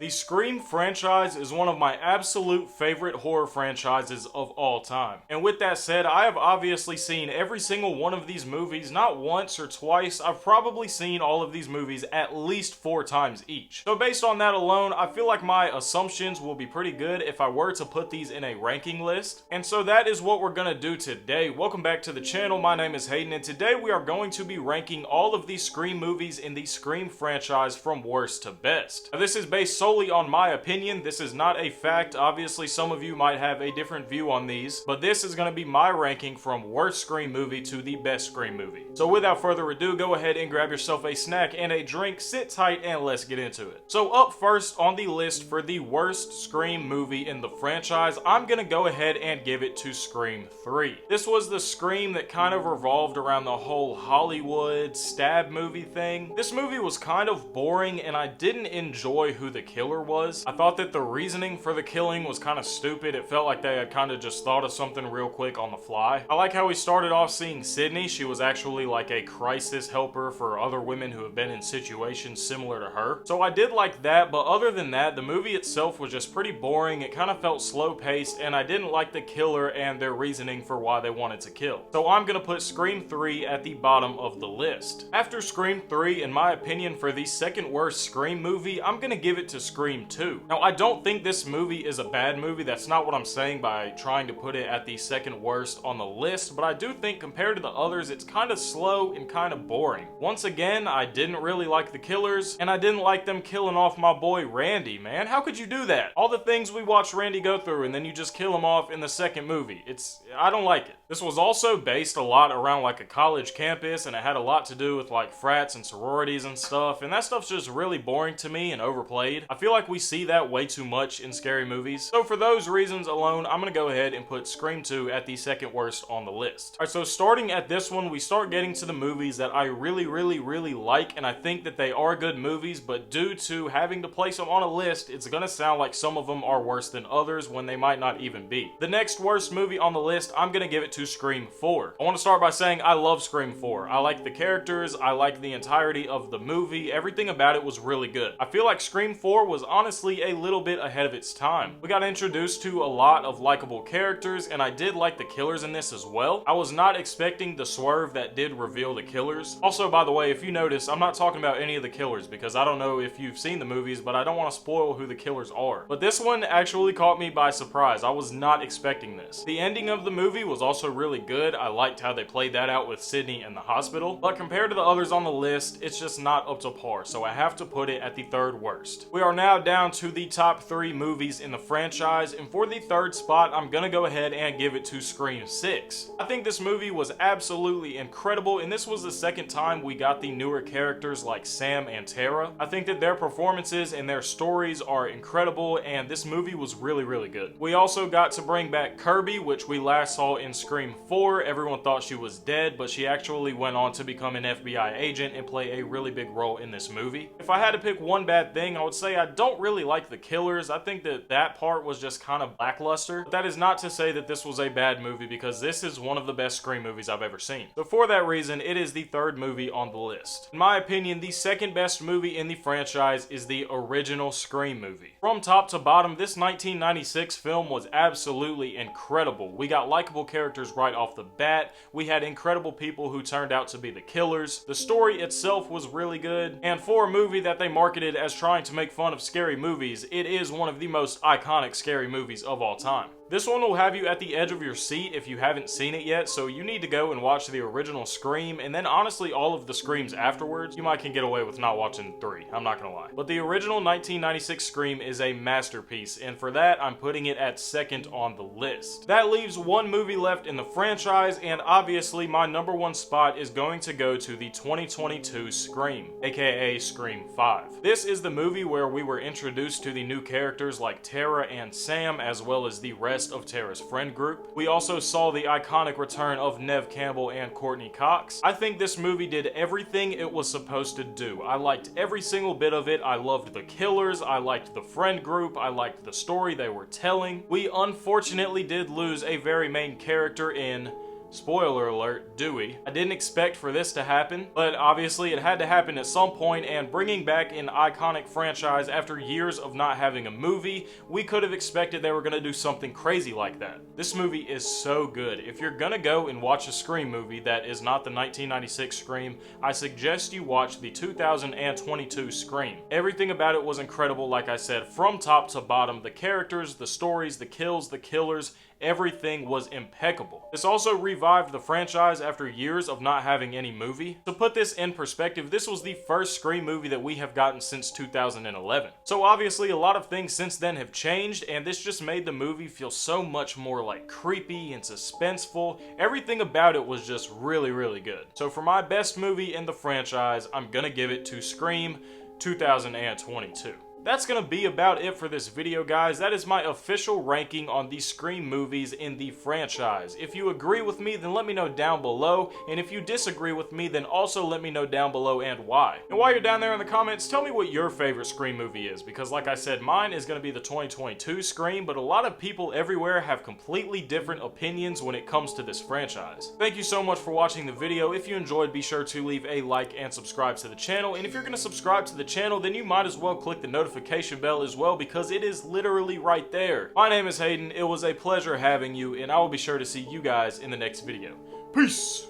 The Scream franchise is one of my absolute favorite horror franchises of all time. And with that said, I have obviously seen every single one of these movies, not once or twice. I've probably seen all of these movies at least 4 times each. So based on that alone, I feel like my assumptions will be pretty good if I were to put these in a ranking list. And so that is what we're gonna do today. Welcome back to the channel. My name is Haydxn, and today we are going to be ranking all of these Scream movies in the Scream franchise from worst to best. Now, this is based solely on my opinion. This is not a fact. Obviously, some of you might have a different view on these, but this is going to be my ranking from worst Scream movie to the best Scream movie. So without further ado, go ahead and grab yourself a snack and a drink, sit tight, and let's get into it. So up first on the list for the worst Scream movie in the franchise, I'm going to go ahead and give it to Scream 3. This was the Scream that kind of revolved around the whole Hollywood stab movie thing. This movie was kind of boring, and I didn't enjoy who the killer was. I thought that the reasoning for the killing was kind of stupid. It felt like they had kind of just thought of something real quick on the fly. I like how we started off seeing Sydney. She was actually like a crisis helper for other women who have been in situations similar to her. So I did like that, but other than that, the movie itself was just pretty boring. It kind of felt slow paced, and I didn't like the killer and their reasoning for why they wanted to kill. So I'm gonna put Scream 3 at the bottom of the list. After Scream 3, in my opinion, for the second worst Scream movie, I'm gonna give it to Scream 2. Now, I don't think this movie is a bad movie. That's not what I'm saying by trying to put it at the second worst on the list, but I do think compared to the others, it's kind of slow and kind of boring. Once again, I didn't really like the killers, and I didn't like them killing off my boy Randy, man. How could you do that? All the things we watched Randy go through, and then you just kill him off in the second movie. I don't like it. This was also based a lot around like a college campus, and it had a lot to do with like frats and sororities and stuff, and that stuff's just really boring to me and overplayed. I feel like we see that way too much in scary movies. So for those reasons alone, I'm gonna go ahead and put Scream 2 at the second worst on the list. Alright, so starting at this one, we start getting to the movies that I really like, and I think that they are good movies, but due to having to place them on a list, it's gonna sound like some of them are worse than others when they might not even be. The next worst movie on the list, I'm gonna give it to Scream 4. I want to start by saying I love Scream 4. I like the characters, I like the entirety of the movie, everything about it was really good. I feel like Scream 4 was honestly a little bit ahead of its time. We got introduced to a lot of likable characters, and I did like the killers in this as well. I was not expecting the swerve that did reveal the killers. Also, by the way, if you notice, I'm not talking about any of the killers because I don't know if you've seen the movies, but I don't want to spoil who the killers are. But this one actually caught me by surprise. I was not expecting this. The ending of the movie was also really good. I liked how they played that out with Sydney in the hospital, but compared to the others on the list, it's just not up to par, so I have to put it at the third worst. We are now down to the top 3 movies in the franchise, and for the third spot, I'm gonna go ahead and give it to Scream 6. I think this movie was absolutely incredible, and this was the second time we got the newer characters like Sam and Tara. I think that their performances and their stories are incredible, and this movie was really good. We also got to bring back Kirby, which we last saw in Scream 4. Everyone thought she was dead, but she actually went on to become an FBI agent and play a really big role in this movie. If I had to pick one bad thing, I would say I don't really like the killers. I think that part was just kind of lackluster. But that is not to say that this was a bad movie, because this is one of the best Scream movies I've ever seen. So for that reason, it is the third movie on the list. In my opinion, the second best movie in the franchise is the original Scream movie. From top to bottom, this 1996 film was absolutely incredible. We got likable characters right off the bat. We had incredible people who turned out to be the killers. The story itself was really good, and for a movie that they marketed as trying to make fun of scary movies, it is one of the most iconic scary movies of all time. This one will have you at the edge of your seat if you haven't seen it yet, so you need to go and watch the original Scream, and then honestly all of the Screams afterwards. You might can get away with not watching 3, I'm not gonna lie. But the original 1996 Scream is a masterpiece, and for that I'm putting it at second on the list. That leaves one movie left in the franchise, and obviously my number 1 spot is going to go to the 2022 Scream, aka Scream 5. This is the movie where we were introduced to the new characters like Tara and Sam, as well as the rest of Tara's friend group. We also saw the iconic return of Neve Campbell and Courtney Cox. I think this movie did everything it was supposed to do. I liked every single bit of it. I loved the killers, I liked the friend group, I liked the story they were telling. We unfortunately did lose a very main character in spoiler alert, Dewey. I didn't expect for this to happen, but obviously it had to happen at some point, and bringing back an iconic franchise after years of not having a movie, we could have expected they were going to do something crazy like that. This movie is so good. If you're gonna go and watch a Scream movie that is not the 1996 Scream, I suggest you watch the 2022 Scream. Everything about it was incredible, like I said, from top to bottom. The characters, the stories, the kills, the killers, everything was impeccable. This also revived the franchise after years of not having any movie. To put this in perspective, this was the first Scream movie that we have gotten since 2011. So obviously a lot of things since then have changed, and this just made the movie feel so much more like creepy and suspenseful. Everything about it was just really, really good. So for my best movie in the franchise, I'm gonna give it to Scream 2022. That's gonna be about it for this video, guys. That is my official ranking on the Scream movies in the franchise. If you agree with me, then let me know down below, and if you disagree with me, then also let me know down below and why. And while you're down there in the comments, tell me what your favorite Scream movie is, because like I said, mine is gonna be the 2022 Scream, but a lot of people everywhere have completely different opinions when it comes to this franchise. Thank you so much for watching the video. If you enjoyed, be sure to leave a like and subscribe to the channel, and if you're gonna subscribe to the channel, then you might as well click the notification bell as well, because it is literally right there. My name is Haydxn. It was a pleasure having you, and I will be sure to see you guys in the next video. Peace!